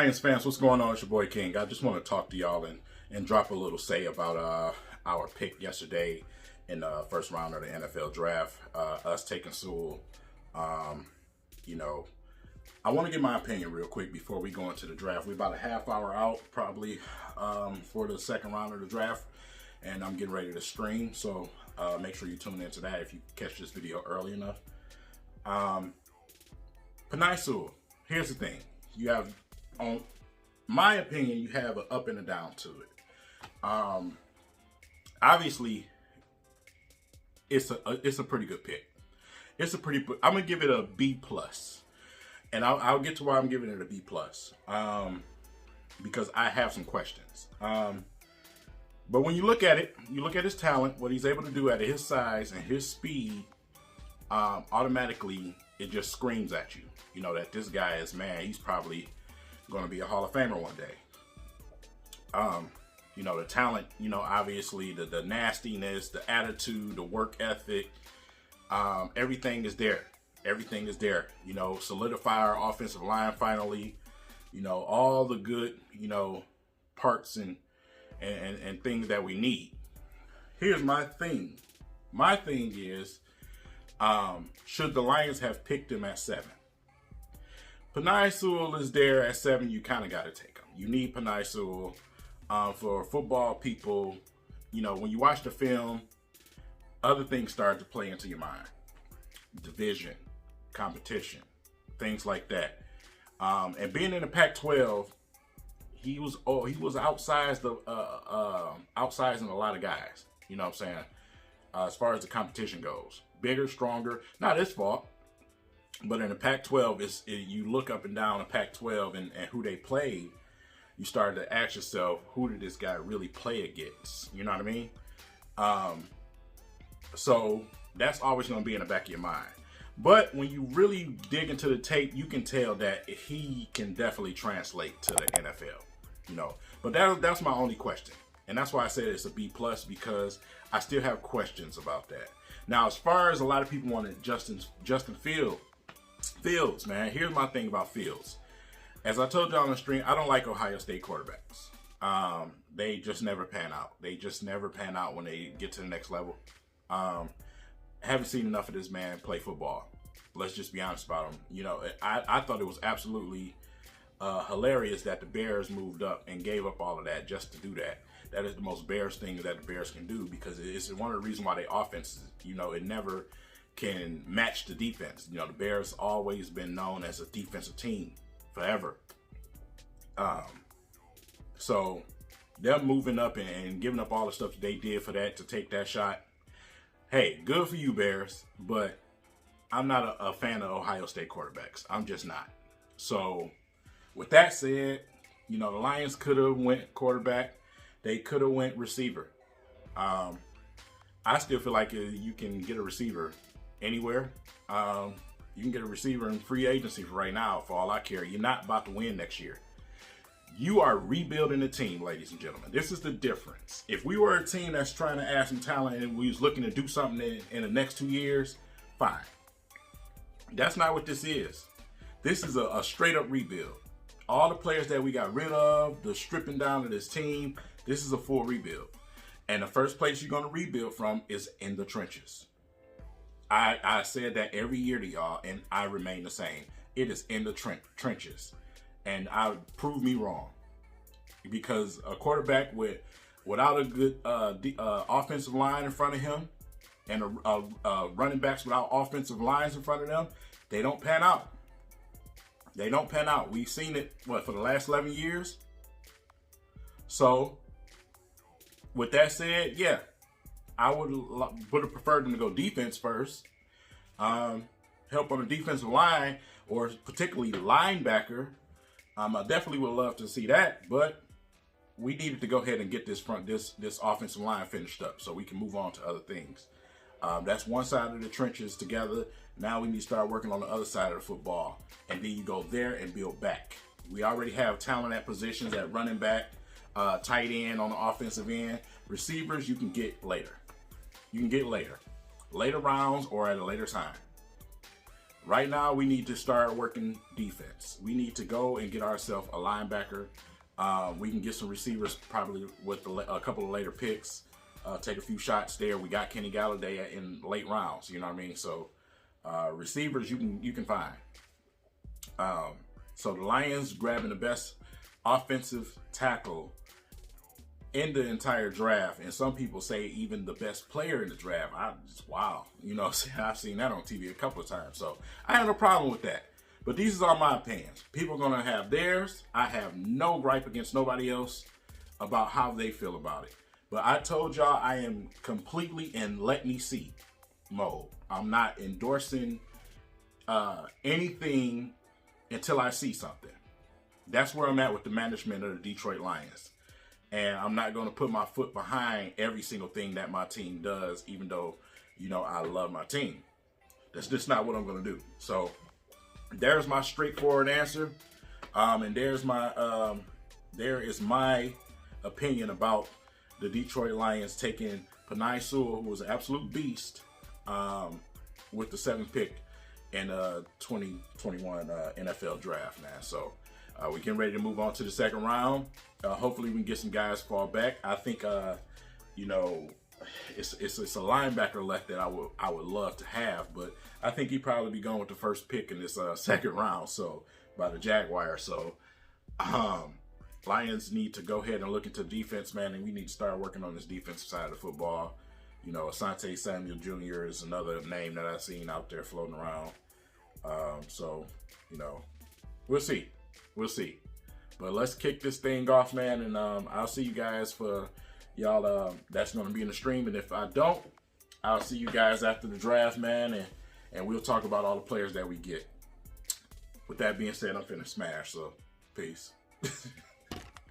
Lions fans, what's going on? It's your boy King. I just want to talk to y'all and drop a little say about our pick yesterday in the first round of the NFL draft. Us taking Sewell. You know, I want to give my opinion real quick before we go into the draft. We're about a half hour out probably for the second round of the draft, and I'm getting ready to stream. So make sure you tune into that if you catch this video early enough. Penei Sewell. Here's the thing. You have, on my opinion, you have an up and a down to it. Obviously, it's a pretty good pick. I'm gonna give it a B plus, and I'll get to why I'm giving it a B plus. Because I have some questions. But when you look at it, you look at his talent, what he's able to do at his size and his speed. Automatically, it just screams at you. You know that this guy is, man, he's probably going to be a Hall of Famer one day. You know, the talent, you know, obviously the nastiness, the attitude, the work ethic, everything is there. Everything is there. You know, solidify our offensive line finally. You know, all the good, you know, parts and things that we need. Here's my thing. My thing is, should the Lions have picked him at 7? Penei Sewell is there at 7. You kind of got to take him. You need Penei Sewell. For football people, you know, when you watch the film, other things start to play into your mind. Division, competition, things like that. And being in the Pac-12, he was outsized outsizing a lot of guys. You know what I'm saying? As far as the competition goes. Bigger, stronger, not his fault. But in the Pac-12, you look up and down the Pac-12 and who they played, you start to ask yourself, who did this guy really play against? You know what I mean? So that's always going to be in the back of your mind. But when you really dig into the tape, you can tell that he can definitely translate to the NFL. You know, but that's my only question. And that's why I said it's a B plus, because I still have questions about that. Now, as far as a lot of people wanted Justin Fields, man, here's my thing about Fields. As I told y'all on the stream, I don't like Ohio State quarterbacks. They just never pan out. They just never pan out when they get to the next level. Haven't seen enough of this man play football. Let's just be honest about him. You know, I thought it was absolutely hilarious that the Bears moved up and gave up all of that just to do that. That is the most Bears thing that the Bears can do, because it's one of the reasons why their offense, you know, it never can match the defense. You know, the Bears always been known as a defensive team forever. So them moving up and giving up all the stuff that they did for that to take that shot. Hey, good for you, Bears, but I'm not a fan of Ohio State quarterbacks. I'm just not. So with that said, you know, the Lions could have went quarterback. They could have went receiver. I still feel like you can get a receiver anywhere. You can get a receiver in free agency for right now, for all I care. You're not about to win next year. You are rebuilding the team, ladies and gentlemen. This is the difference. If we were a team that's trying to add some talent and we was looking to do something in the next 2 years, fine. That's not what this is. This is a straight up rebuild. All the players that we got rid of, the stripping down of this team, this is a full rebuild. And the first place you're going to rebuild from is in the trenches. I said that every year to y'all, and I remain the same. It is in the trenches. And I prove me wrong. Because a quarterback without a good offensive line in front of him, and running backs without offensive lines in front of them, they don't pan out. They don't pan out. We've seen it, for the last 11 years? So, with that said, yeah, I would have preferred them to go defense first. Help on the defensive line, or particularly linebacker. I definitely would love to see that, but we needed to go ahead and get this offensive line finished up so we can move on to other things. That's one side of the trenches together. Now we need to start working on the other side of the football, and then you go there and build back. We already have talent at positions at running back, tight end on the offensive end. Receivers you can get later. You can get later rounds or at a later time. Right now, we need to start working defense. We need to go and get ourselves a linebacker. We can get some receivers probably with a couple of later picks. Take a few shots there. We got Kenny Galladay in late rounds. You know what I mean? So receivers you can find. So the Lions grabbing the best offensive tackle in the entire draft, and some people say even the best player in the draft. Wow, you know, I've seen that on TV a couple of times, so I have no problem with that. But these are my opinions. People are gonna have theirs. I have no gripe against nobody else about how they feel about it. But I told y'all I am completely in let me see mode. I'm not endorsing anything until I see something. That's where I'm at with the management of the Detroit Lions. And I'm not going to put my foot behind every single thing that my team does, even though, you know, I love my team. That's just not what I'm going to do. So there's my straightforward answer. And there is my opinion about the Detroit Lions taking Penei Sewell, who was an absolute beast, with the 7th pick in 2021 NFL draft, man. So we're getting ready to move on to the 2nd round. Hopefully we can get some guys fall back. I think you know, it's a linebacker left that I would love to have, but I think he'd probably be going with the 1st pick in this 2nd round, so by the Jaguars. So Lions need to go ahead and look into defense, man, and we need to start working on this defensive side of the football. You know, Asante Samuel Jr. is another name that I've seen out there floating around. So, you know, we'll see. We'll see. But let's kick this thing off, man, and I'll see you guys for y'all that's going to be in the stream. And if I don't, I'll see you guys after the draft, man, and we'll talk about all the players that we get. With that being said, I'm finna smash, so peace.